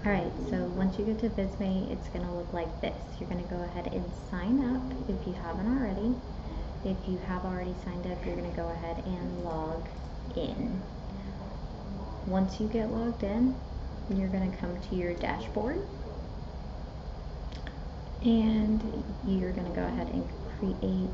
Alright, so once you get to Visme, it's going to look like this. You're going to go ahead and sign up if you haven't already. If you have already signed up, you're going to go ahead and log in. Once you get logged in, you're going to come to your dashboard, and you're going to go ahead and create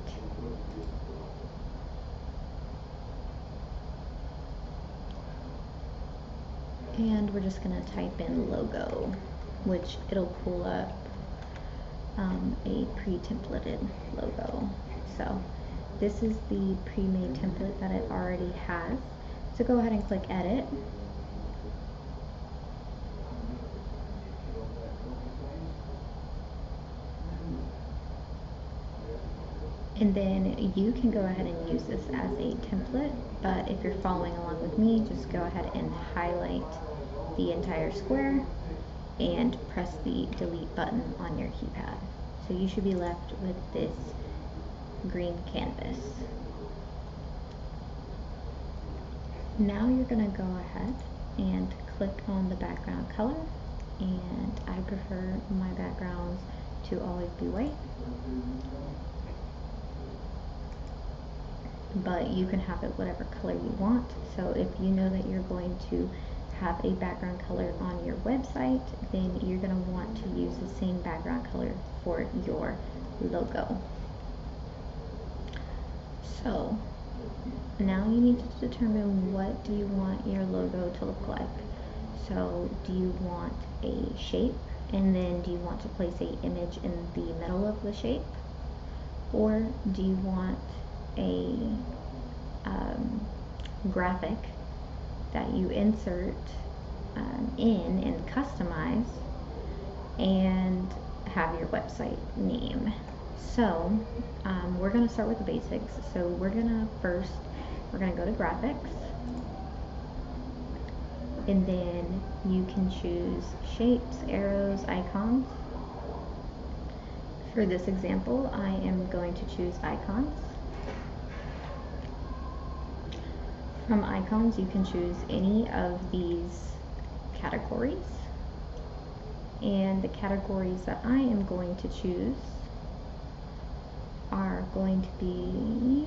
and we're just going to type in logo, which it'll pull up a pre-templated logo. So this is the pre-made template that it already has. So go ahead and click edit. And then you can go ahead and use this as a template, but if you're following along with me, just go ahead and highlight the entire square and press the delete button on your keypad. So you should be left with this green canvas. Now you're going to go ahead and click on the background color, and I prefer my backgrounds to always be white, but you can have it whatever color you want. So if you know that you're going to have a background color on your website, then you're going to want to use the same background color for your logo. So now you need to determine what do you want your logo to look like. So do you want a shape, and then do you want to place an image in the middle of the shape, or do you want a graphic that you insert in and customize and have your website name? So we're going to start with the basics. So we're going to go to graphics, and then you can choose shapes, arrows, icons. For this example, I am going to choose icons. From icons, you can choose any of these categories, and the categories that I am going to choose are going to be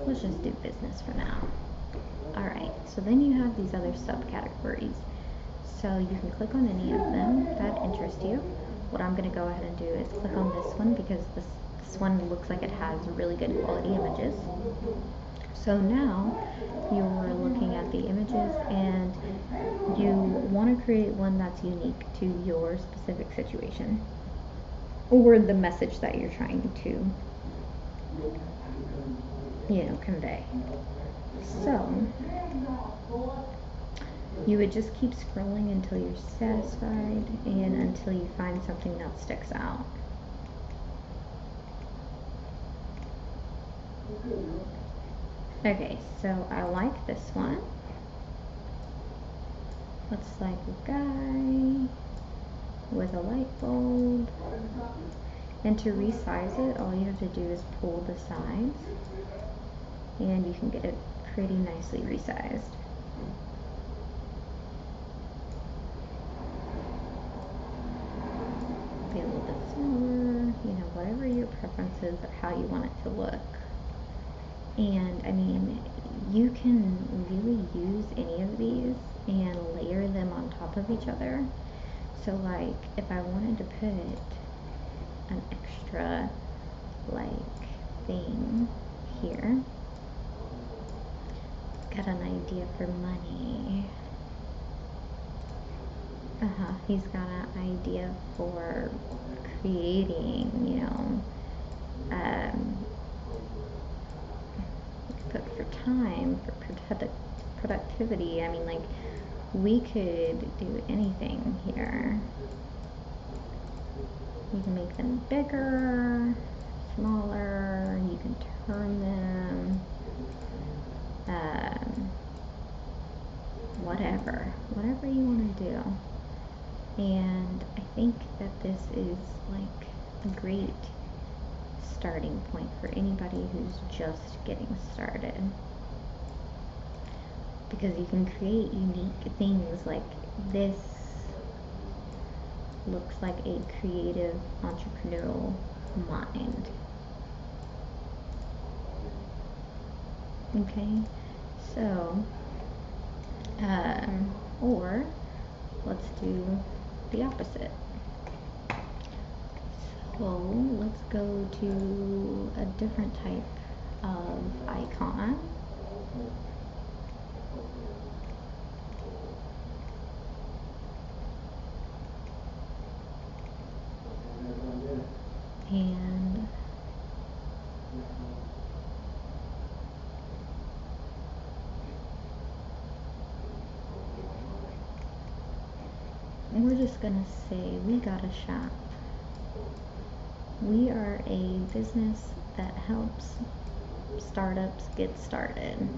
let's just do business for now. Alright, so then you have these other subcategories. So you can click on any of them that interest you. What I'm going to go ahead and do is click on this one, because this one looks like it has really good quality images. So now you're looking at the images, and you want to create one that's unique to your specific situation or the message that you're trying to, convey. So you would just keep scrolling until you're satisfied and until you find something that sticks out. Okay, so I like this one. Looks like a guy with a light bulb. And to resize it, all you have to do is pull the sides, and you can get it pretty nicely resized. Be a little bit smaller, whatever your preference is of how you want it to look. And I mean, you can really use any of these and layer them on top of each other. So like, if I wanted to put an extra thing here, got an idea for money. He's got an idea for creating, but for time, for productivity. I mean, we could do anything here. You can make them bigger, smaller, you can turn them, whatever you want to do. And I think that this is a great starting point for anybody who's just getting started. because you can create unique things. Like this looks like a creative entrepreneurial mind. Okay, so or let's do the opposite. So let's go to a different type of icon. And we're just gonna say we got a shop. We are a business that helps startups get started.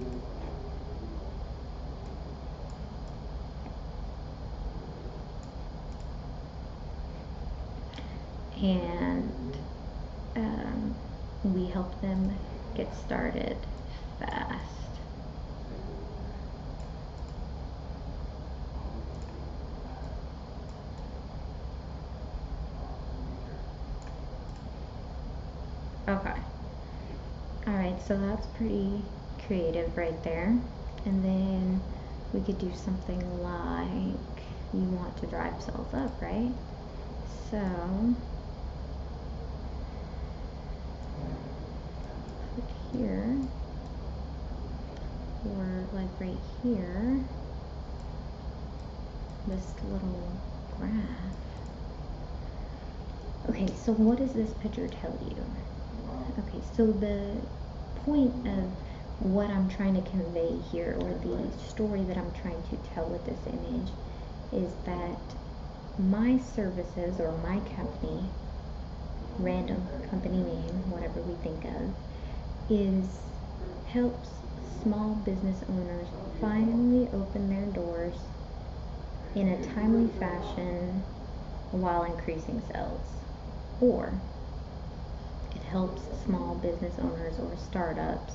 And we help them get started fast. Okay. Alright, so that's pretty creative right there. And then we could do something like, you want to drive sales up, right? So click here, or like right here, this little graph. Okay, so what does this picture tell you? Okay, so the point of what I'm trying to convey here, or the story that I'm trying to tell with this image, is that my services, or my company, random company name, whatever we think of, helps small business owners finally open their doors in a timely fashion while increasing sales. Or it helps small business owners or startups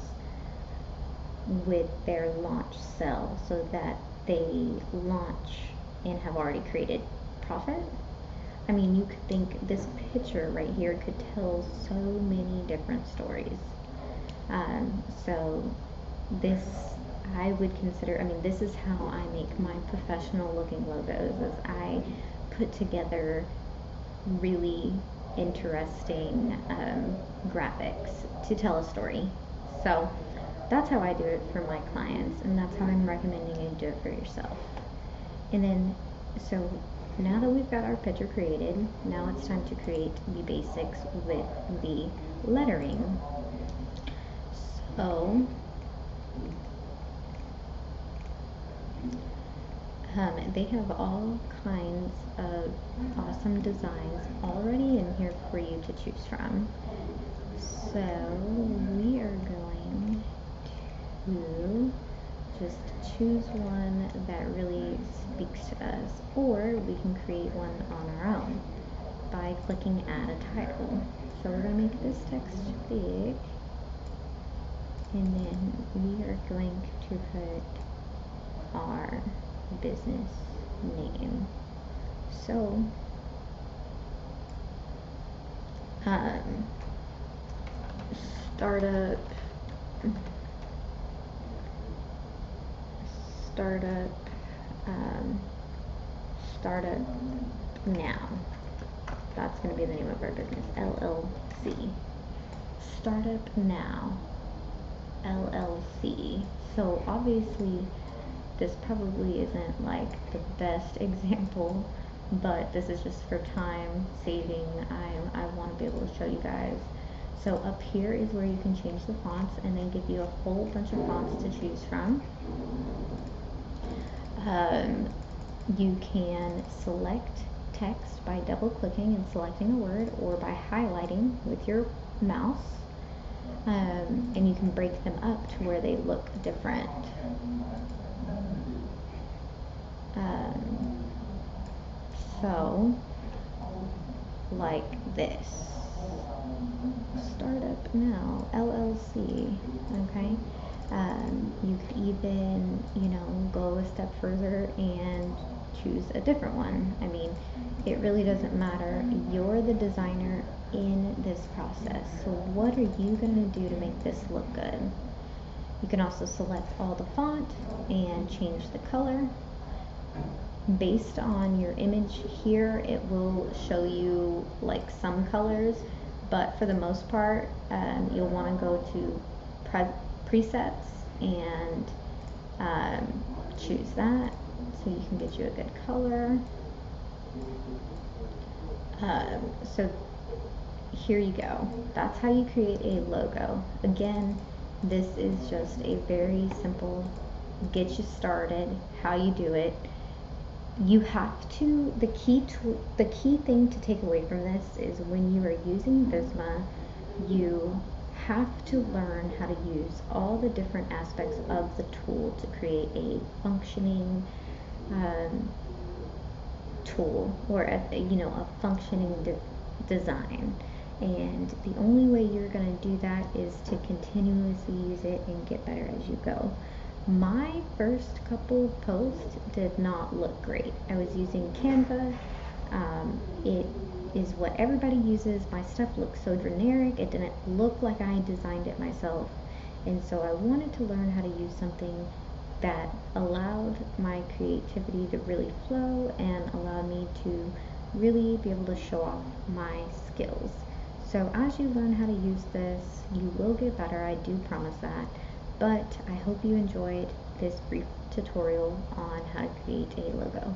with their launch sell, so that they launch and have already created profit. I mean, you could think this picture right here could tell so many different stories. So this, I would consider, I mean, this is how I make my professional looking logos, is I put together really interesting graphics to tell a story. So that's how I do it for my clients, and that's how I'm recommending you do it for yourself. And then, so now that we've got our picture created, now it's time to create the basics with the lettering. So they have all kinds of awesome designs already in here for you to choose from. So we are going to just choose one that really speaks to us, or we can create one on our own by clicking add a title. So we're going to make this text big, and then we are going to put our business name. So startup now. That's going to be the name of our business, LLC. Startup Now, LLC. So obviously this probably isn't like the best example, but this is just for time saving. I want to be able to show you guys. So up here is where you can change the fonts, and they give you a whole bunch of fonts to choose from. You can select text by double clicking and selecting a word, or by highlighting with your mouse, and you can break them up to where they look different. So like this, Startup Now, LLC, okay? You could even, go a step further and choose a different one. I mean, it really doesn't matter. You're the designer in this process. So what are you going to do to make this look good? You can also select all the font and change the color. Based on your image here, it will show you like some colors, but for the most part, you'll want to go to presets and choose that so you can get you a good color. So here you go. That's how you create a logo. Again, this is just a very simple get you started, how you do it. You have to, the key thing to take away from this is when you are using Visme, you have to learn how to use all the different aspects of the tool to create a functioning tool, or a functioning design. And the only way you're going to do that is to continuously use it and get better as you go. My first couple posts did not look great. I was using Canva. It is what everybody uses. My stuff looked so generic. It didn't look like I designed it myself. And so I wanted to learn how to use something that allowed my creativity to really flow and allowed me to really be able to show off my skills. So as you learn how to use this, you will get better, I do promise that. But I hope you enjoyed this brief tutorial on how to create a logo.